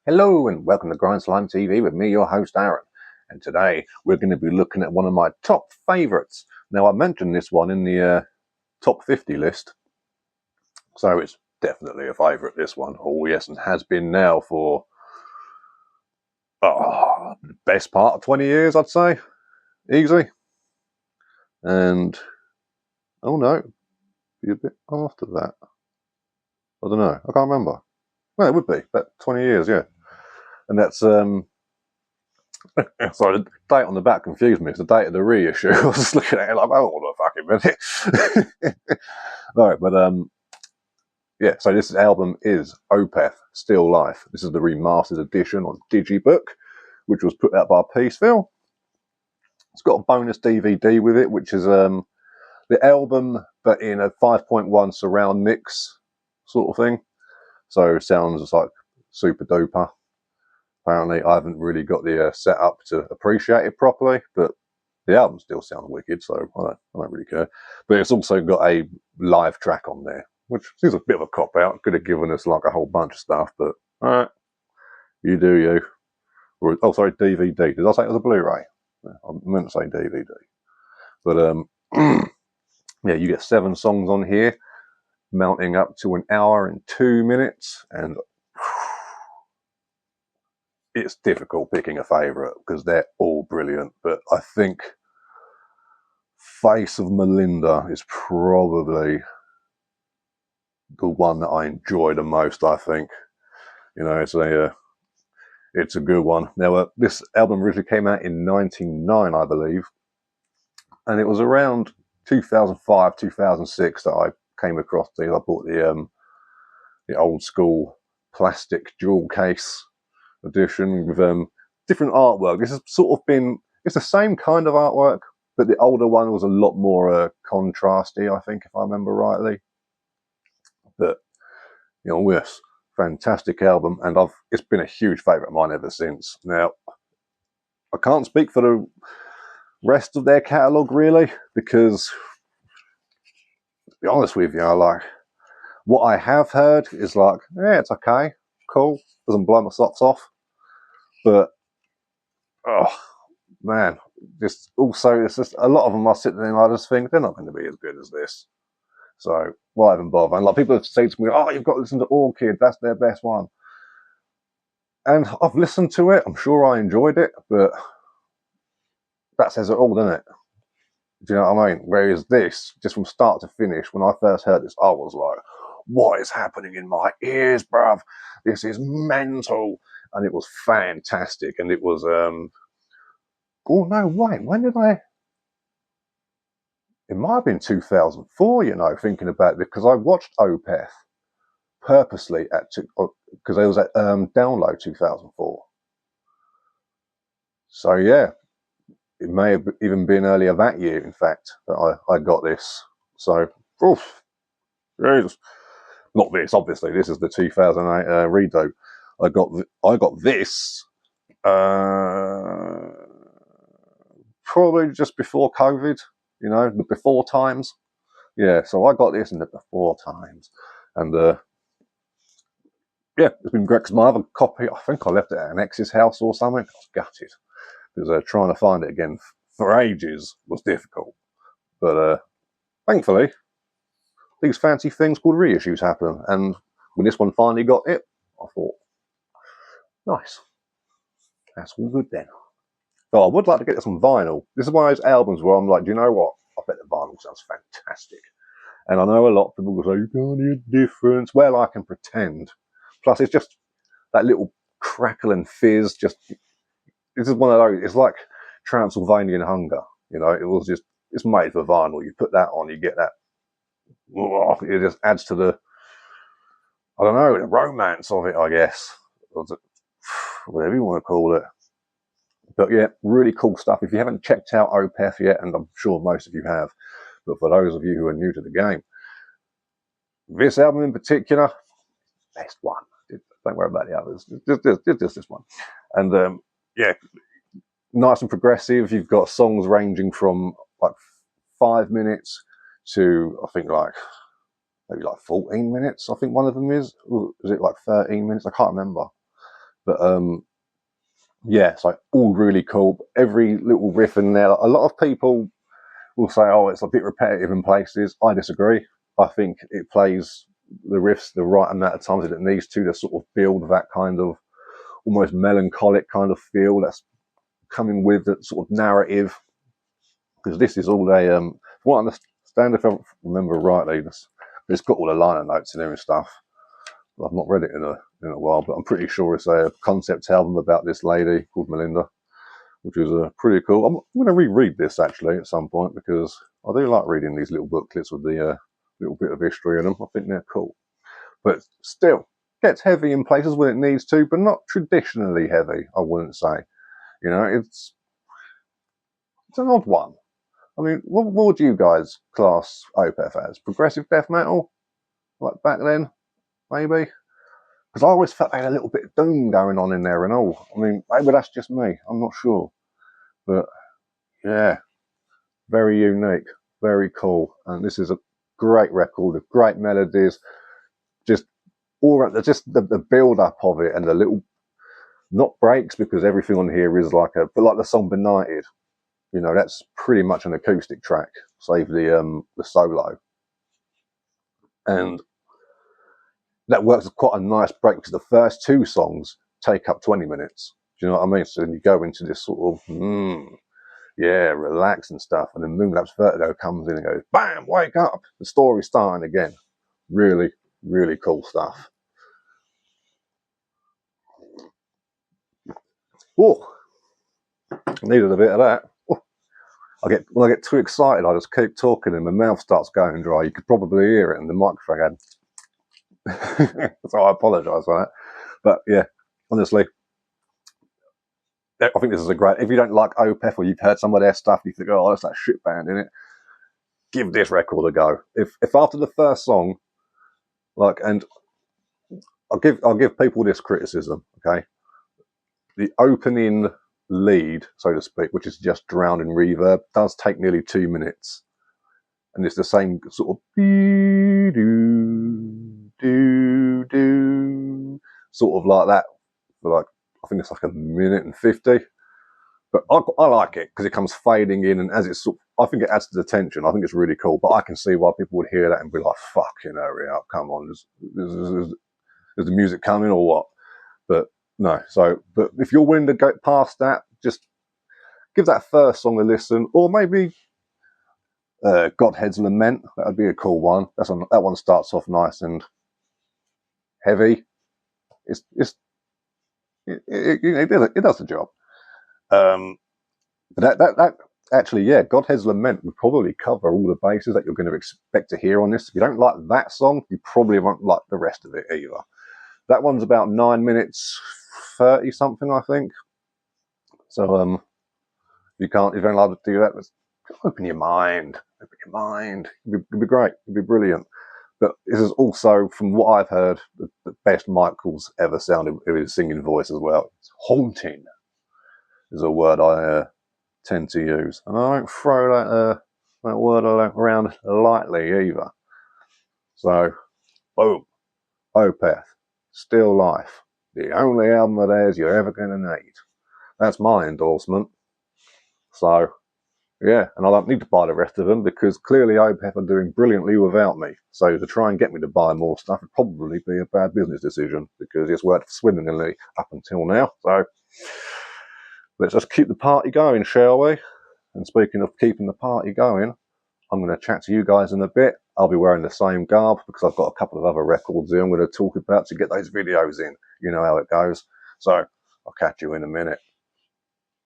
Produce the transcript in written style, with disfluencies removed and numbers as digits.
Hello and welcome to GrindslimeTV with me, your host Aaron. And today we're going to be looking at one of my top favourites. Now I mentioned this one in the top 50 list, so it's definitely a favourite, this one. Oh yes, and has been now for the best part of 20 years, I'd say. Easy. And, oh no, be a bit after that. I don't know, I can't remember. Well, it would be, about 20 years, yeah. And that's, sorry, the date on the back confused me. It's the date of the reissue. I was just looking at it like, oh, hold on a fucking minute. Alright, but yeah, so this album is Opeth, Still Life. This is the remastered edition on Digibook, which was put out by Peaceville. It's got a bonus DVD with it, which is the album, but in a 5.1 surround mix sort of thing. So sounds like super duper. Apparently, I haven't really got the setup to appreciate it properly, but the album still sounds wicked, so I don't really care. But it's also got a live track on there, which seems a bit of a cop-out. Could have given us like a whole bunch of stuff, but alright, you do you. Or, oh, sorry, DVD. Did I say it was a Blu-ray? I meant to say DVD. But yeah, you get 7 songs on here, mounting up to an hour and 2 minutes, and it's difficult picking a favourite because they're all brilliant, but I think Face of Melinda is probably the one that I enjoy the most, I think. You know, it's a good one. Now, this album originally came out in 1999, I believe, and it was around 2005, 2006 that I came across these. I bought the old school plastic jewel case edition with different artwork. This has sort of been, it's the same kind of artwork, but the older one was a lot more contrasty, I think, if I remember rightly. But, you know, yes, fantastic album, and it's been a huge favourite of mine ever since. Now, I can't speak for the rest of their catalogue, really, because, to be honest with you, like, what I have heard is like, yeah, it's okay, cool, doesn't blow my socks off, but, oh, man, it's just a lot of them I sit there and I just think they're not going to be as good as this. So why even bother? And like people say to me, "Oh, you've got to listen to Orchid. That's their best one." And I've listened to it. I'm sure I enjoyed it, but that says it all, doesn't it? Do you know what I mean? Whereas this, just from start to finish, when I first heard this, I was like, "What is happening in my ears, bruv? This is mental!" And it was fantastic. And it was oh no, wait, when did I? It might have been 2004, you know, thinking about it, because I watched Opeth purposely because I was at Download 2004. So yeah, it may have even been earlier that year, in fact, that I got this. So, oof, Jesus. Not this, obviously. This is the 2008 redo. I got this probably just before COVID. You know, the before times. Yeah, so I got this in the before times, and yeah, it's been great because my other copy, I think I left it at an ex's house or something. I was gutted because trying to find it again for ages was difficult. But thankfully, these fancy things called reissues happen, and when this one finally got it, I thought, nice, that's all good then. So I would like to get this on vinyl. This is one of those albums where I'm like, do you know what? I bet the vinyl sounds fantastic. And I know a lot of people will say, you can't hear the difference. Well, I can pretend. Plus, it's just that little crackle and fizz. Just, this is one of those, it's like Transylvanian Hunger. You know, it's made for vinyl. You put that on, you get that. Oh, it just adds to the, I don't know, the romance of it, I guess. Whatever you want to call it. But yeah, really cool stuff. If you haven't checked out Opeth yet, and I'm sure most of you have, but for those of you who are new to the game, this album in particular, best one. Don't worry about the others. Just this one. And yeah, nice and progressive. You've got songs ranging from like 5 minutes to I think like maybe like 14 minutes. I think one of them is. Ooh, is it like 13 minutes? I can't remember. But yeah, it's like all really cool. Every little riff in there. A lot of people will say, "Oh, it's a bit repetitive in places." I disagree. I think it plays the riffs the right amount of times that it needs to sort of build that kind of almost melancholic kind of feel that's coming with that sort of narrative. Because this is all a, from what I understand, if I remember rightly, it's got all the liner notes in there and stuff. I've not read it in a while, but I'm pretty sure it's a concept album about this lady called Melinda, which is pretty cool. I'm going to reread this actually at some point because I do like reading these little booklets with the little bit of history in them. I think they're cool. But still, gets heavy in places when it needs to, but not traditionally heavy, I wouldn't say. You know, it's an odd one. I mean, what would you guys class Opeth as? Progressive death metal? Like back then, maybe? Because I always felt they had a little bit of doom going on in there and all. I mean, maybe that's just me. I'm not sure. But, yeah, very unique, very cool. And this is a great record with great melodies. Just the build-up of it and the little, not breaks, because everything on here is like the song Benighted. You know, that's pretty much an acoustic track, save the solo. And that works as quite a nice break because the first two songs take up 20 minutes. Do you know what I mean? So then you go into this sort of, yeah, relax and stuff. And then Moonlapse Vertigo comes in and goes, bam, wake up. The story's starting again. Really, really cool stuff. Oh, needed a bit of that. When I get too excited, I just keep talking and my mouth starts going dry. You could probably hear it in the microphone. So I apologise for that. But yeah, honestly, I think this is a great. If you don't like Opeth or you've heard some of their stuff, you think, "Oh, that's that shit band in it." Give this record a go. If after the first song, and I'll give people this criticism, okay? The opening lead, so to speak, which is just drowned in reverb, does take nearly 2 minutes, and it's the same sort of sort of like that for I think it's like 1:50. But I like it because it comes fading in, and as it's I think it adds to the tension. I think it's really cool. But I can see why people would hear that and be like, "Fucking hurry up, come on, is the music coming or what?" But no. But if you're willing to go past that, just give that first song a listen, or maybe Godhead's Lament. That would be a cool one. That one starts off nice and heavy. It does the job. But that actually, yeah, Godhead's Lament would probably cover all the bases that you're going to expect to hear on this. If you don't like that song, you probably won't like the rest of it either. That one's about 9 minutes 30 something, I think. So if you don't like to do that, just open your mind. Open your mind. It'd be great. It'd be brilliant. But this is also, from what I've heard, the best Michael's ever sounded with his singing voice as well. It's haunting is a word I tend to use. And I don't throw that word around lightly either. So, boom. Opeth. Still Life. The only album of theirs you're ever going to need. That's my endorsement. So, yeah, and I don't need to buy the rest of them because clearly Opeth are doing brilliantly without me. So to try and get me to buy more stuff would probably be a bad business decision because it's worked swimmingly up until now. So let's just keep the party going, shall we? And speaking of keeping the party going, I'm going to chat to you guys in a bit. I'll be wearing the same garb because I've got a couple of other records here I'm going to talk about to get those videos in. You know how it goes. So I'll catch you in a minute.